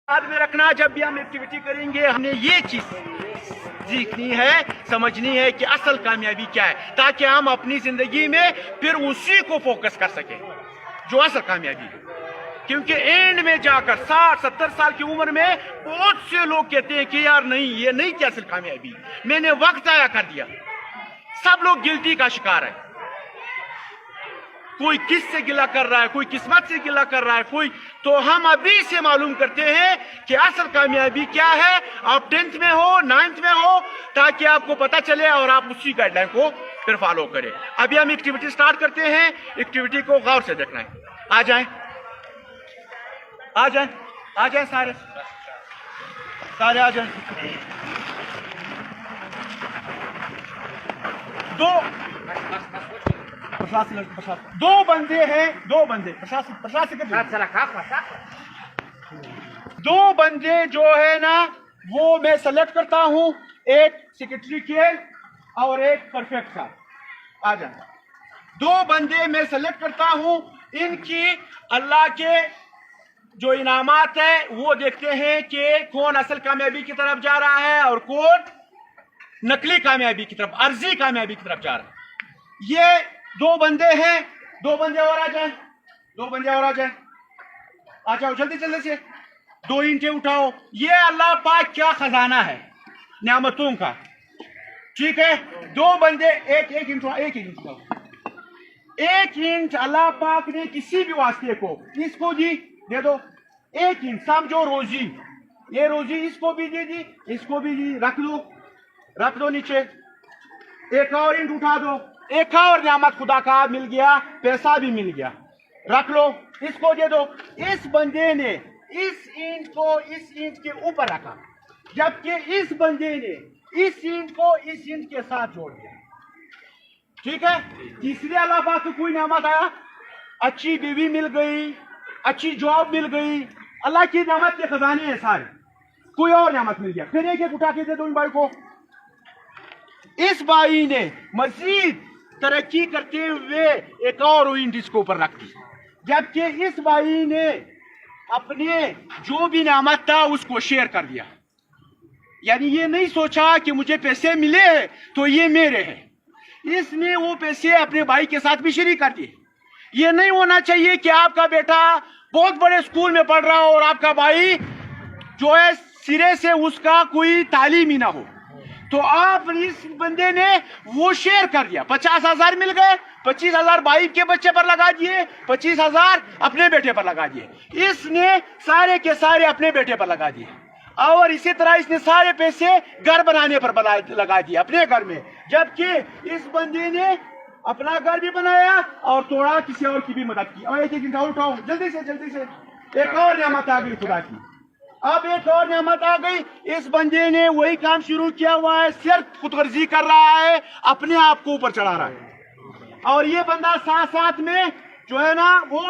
یاد میں رکھنا جب بھی ہم ایکٹیویٹی کریں گے ہم نے یہ چیز سیکھنی ہے سمجھنی ہے کہ اصل کامیابی کیا ہے تاکہ ہم اپنی زندگی میں پھر اسی کو فوکس کر سکیں جو اصل کامیابی ہے. کیونکہ اینڈ میں جا کر 60-70 سال کی عمر میں بہت سے لوگ کہتے ہیں کہ یار نہیں یہ نہیں کہ اصل کامیابی میں نے وقت ضائع کر دیا. سب لوگ گلٹی کا شکار ہے. کوئی کس سے گلہ کر رہا ہے کوئی قسمت سے گلہ کر رہا ہے کوئی. تو ہم ابھی سے معلوم کرتے ہیں کہ اصل کامیابی کیا ہے. آپ 10th میں ہو 9th میں ہو تاکہ آپ کو پتہ چلے اور آپ اسی گائیڈ لائن کو پھر فالو کریں. ابھی ہم ایکٹیویٹی سٹارٹ کرتے ہیں. ایکٹیویٹی کو غور سے دیکھنا ہے. آ جائیں آ جائیں آ جائیں سارے آ جائیں. دو بندے ہیں دو بندے جو ہے نا وہ میں سلیکٹ کرتا ہوں. ایک سیکرٹری کے اور ایک پرفیکٹ کا. آ جائیں. دو بندے میں سلیکٹ کرتا ہوں. ان کی اللہ کے جو انعامات ہیں وہ دیکھتے ہیں کہ کون اصل کامیابی کی طرف جا رہا ہے اور کون نقلی کامیابی کی طرف عرضی کامیابی کی طرف جا رہا ہے. یہ دو بندے ہیں. دو بندے اور آ جائیں. آ جاؤ جلدی سے. 2 اینٹیں اٹھاؤ. یہ اللہ پاک کیا خزانہ ہے نعمتوں کا. ٹھیک ہے. 2 بندے ایک اینٹ اللہ پاک نے کسی بھی واسطے کو اس کو دی دے دو. 1 اینٹ سمجھو روزی. یہ روزی اس کو بھی دے دی اس کو بھی دی. رکھ دو نیچے. ایک اور اینٹ اٹھا دو. ایک اور نعمت خدا کا مل گیا. پیسہ بھی مل گیا. رکھ لو. اس کو دے دو. اس بندے نے اس اینٹ کو اس اینٹ کے اوپر رکھا جبکہ اس بندے نے اس اینٹ کو اس اینٹ کے ساتھ جوڑ دیا. ٹھیک ہے. تیسرے اللہ پاک کو کوئی نعمت آیا. اچھی بیوی مل گئی. اچھی جاب مل گئی. اللہ کی نعمت کے خزانے ہیں سارے. کوئی اور نعمت مل گیا. پھر ایک اٹھا کے دے دو ان بھائی کو. اس بھائی نے مزید ترقی کرتے ہوئے ایک اور اینٹ اس کو اوپر رکھ دی جبکہ اس بھائی نے اپنے جو بھی نعمت تھا اس کو شیئر کر دیا. یعنی یہ نہیں سوچا کہ مجھے پیسے ملے تو یہ میرے ہیں. اس نے وہ پیسے اپنے بھائی کے ساتھ بھی شریک کر دیے. یہ نہیں ہونا چاہیے کہ آپ کا بیٹا بہت بڑے اسکول میں پڑھ رہا ہو اور آپ کا بھائی جو ہے سرے سے اس کا کوئی تعلیم ہی نہ ہو. تو آپ اس بندے نے وہ شیئر کر دیا. 50,000 مل گئے. 25,000 بھائی کے بچے پر لگا دیے. 25,000 اپنے بیٹے پر لگا دیے. اس نے سارے کے سارے اپنے بیٹے پر لگا دیے. اور اسی طرح اس نے سارے پیسے گھر بنانے پر لگا دیے اپنے گھر میں. جبکہ اس بندے نے اپنا گھر بھی بنایا اور تھوڑا کسی اور کی بھی مدد کی. اور ایک اٹھاؤ جلدی سے. ایک اور نعمت آ گئی خدا کی. اب ایک اور نعمت آ گئی. اس بندے نے وہی کام شروع کیا ہوا ہے. صرف خود غرضی کر رہا ہے. اپنے آپ کو اوپر چڑھا رہا ہے. اور یہ بندہ ساتھ میں جو ہے نا وہ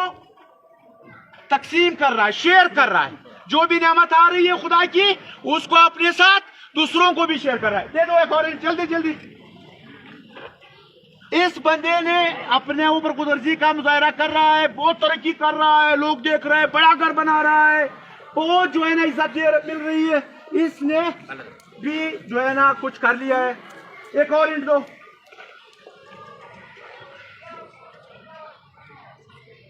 تقسیم کر رہا ہے شیئر کر رہا ہے. جو بھی نعمت آ رہی ہے خدا کی اس کو اپنے ساتھ دوسروں کو بھی شیئر کر رہا ہے. دے دو ایک اور جلدی. اس بندے نے اپنے اوپر خود غرضی کا مظاہرہ کر رہا ہے. بہت ترقی کر رہا ہے. لوگ دیکھ رہے ہیں. بڑا گھر بنا رہا ہے. بہت جو ہے نا عزت مل رہی ہے. اس نے بھی جو ہے نا کچھ کر لیا ہے. ایک اور اینٹ دو.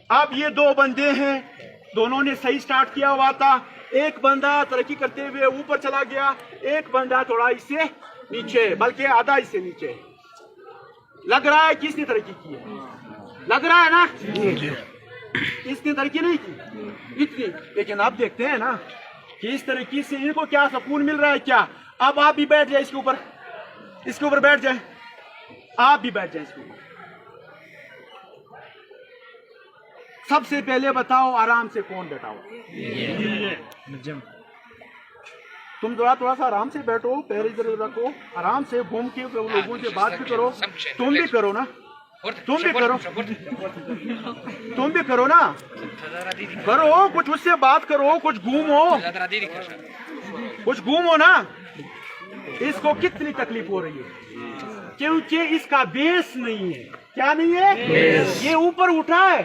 اب یہ 2 بندے ہیں. دونوں نے صحیح سٹارٹ کیا ہوا تھا. ایک بندہ ترقی کرتے ہوئے اوپر چلا گیا. ایک بندہ تھوڑا اس سے نیچے بلکہ آدھا اس سے نیچے. لگ رہا ہے کہ اس نے ترقی کی ہے. لگ رہا ہے نا اس نے ترقی نہیں کی اتنی. لیکن اب دیکھتے ہیں نا کہ اس ترقی سے ان کو کیا سکون مل رہا ہے کیا. اب آپ بھی بیٹھ جائیں اس کے اوپر بیٹھ جائیں. آپ بھی بیٹھ جائیں اس کے اوپر. سب سے پہلے بتاؤ آرام سے کون بیٹھا ہو. تم تھوڑا سا آرام سے بیٹھو. پیر ادھر رکھو. آرام سے گھوم کے لوگوں سے بات بھی کرو. تم بھی کرو نا. کرو کچھ اس سے بات کرو. کچھ گھومو نا. اس کو کتنی تکلیف ہو رہی ہے کیونکہ اس کا بیس نہیں ہے. کیا نہیں ہے. یہ اوپر اٹھا ہے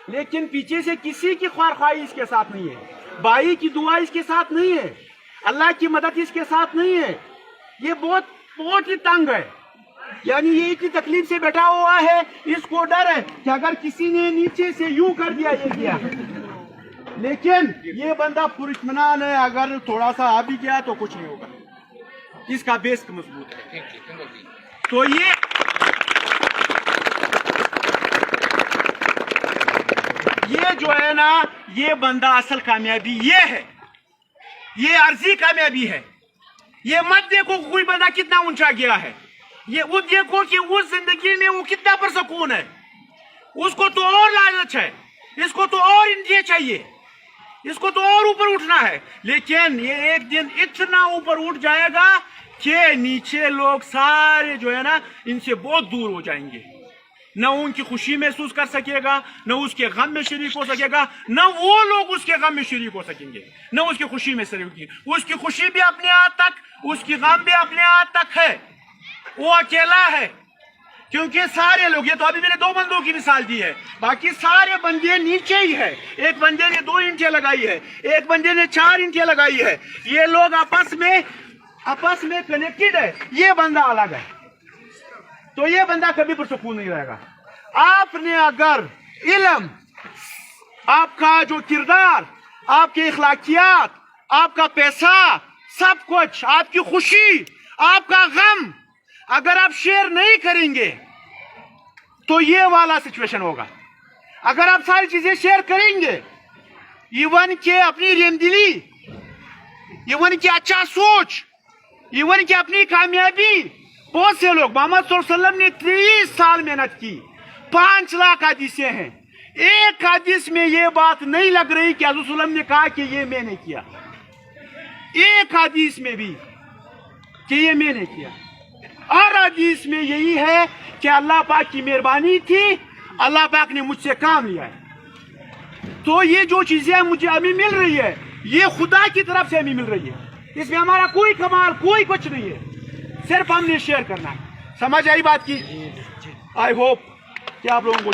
لیکن پیچھے سے کسی کی خواہی اس کے ساتھ نہیں ہے. بھائی کی دعا اس کے ساتھ نہیں ہے, اللہ کی مدد اس کے ساتھ نہیں ہے. یہ بہت ہی تنگ ہے, یعنی یہ اتنی تکلیف سے بیٹھا ہوا ہے, اس کو ڈر ہے کہ اگر کسی نے نیچے سے یوں کر دیا یہ کیا. لیکن یہ بندہ پراطمینان ہے, اگر تھوڑا سا آ بھی گیا تو کچھ نہیں ہوگا, اس کا بیس مضبوط ہے. تو یہ جو ہے نا, یہ بندہ اصل کامیابی یہ ہے, یہ عرضی کامیابی ہے. یہ مت دیکھو کوئی بندہ کتنا اونچا گیا ہے, یہ وہ دیکھو کہ اس زندگی میں وہ کتنا پرسکون ہے. اس کو تو اور لالچ ہے, اس کو تو اور یہ چاہیے, اس کو تو اور اوپر اٹھنا ہے. لیکن یہ ایک دن اتنا اوپر اٹھ جائے گا کہ نیچے لوگ سارے جو ہے نا ان سے بہت دور ہو جائیں گے. نہ ان کی خوشی محسوس کر سکے گا, نہ اس کے غم میں شریک ہو سکے گا, نہ وہ لوگ اس کے غم میں شریک ہو سکیں گے, نہ اس کی خوشی میں شریک ہوگی. اس کی خوشی بھی اپنے ہاتھ تک, اس کی غم بھی اپنے ہاتھ تک ہے. وہ اکیلا ہے, کیونکہ سارے لوگ, یہ تو ابھی میں نے 2 بندوں کی مثال دی ہے, باقی سارے بندے نیچے ہی ہے. ایک بندے نے 2 اینٹیں لگائی ہے, ایک بندے نے 4 اینٹیں لگائی ہے. یہ لوگ آپس میں کنیکٹڈ ہے, یہ بندہ الگ ہے. تو یہ بندہ کبھی پرسکون نہیں رہے گا. آپ نے اگر علم, آپ کا جو کردار, آپ کے اخلاقیات, آپ کا پیسہ, سب کچھ, آپ کی خوشی, آپ کا غم, اگر آپ شیئر نہیں کریں گے تو یہ والا سچویشن ہوگا. اگر آپ ساری چیزیں شیئر کریں گے, ایون کہ اپنی رحمدلی, ایون کہ اچھا سوچ, ایون کہ اپنی کامیابی, بہت سے لوگ, محمد صلی اللہ علیہ وسلم نے 30 سال محنت کی, 5 لاکھ حدیثیں ہیں, ایک حدیث میں یہ بات نہیں لگ رہی کہ حضرت صلی اللہ علیہ وسلم نے کہا کہ یہ میں نے کیا, ایک حدیث میں بھی کہ یہ میں نے کیا. ہر حدیث میں یہی ہے کہ اللہ پاک کی مہربانی تھی, اللہ پاک نے مجھ سے کام لیا ہے. تو یہ جو چیزیں مجھے ہمیں مل رہی ہے, یہ خدا کی طرف سے ہمیں مل رہی ہے. اس میں ہمارا کوئی کمال, کوئی کچھ نہیں ہے, صرف ہم نے شیئر کرنا ہے. سمجھ آئی بات کی؟ آئی ہوپ کہ آپ لوگوں کو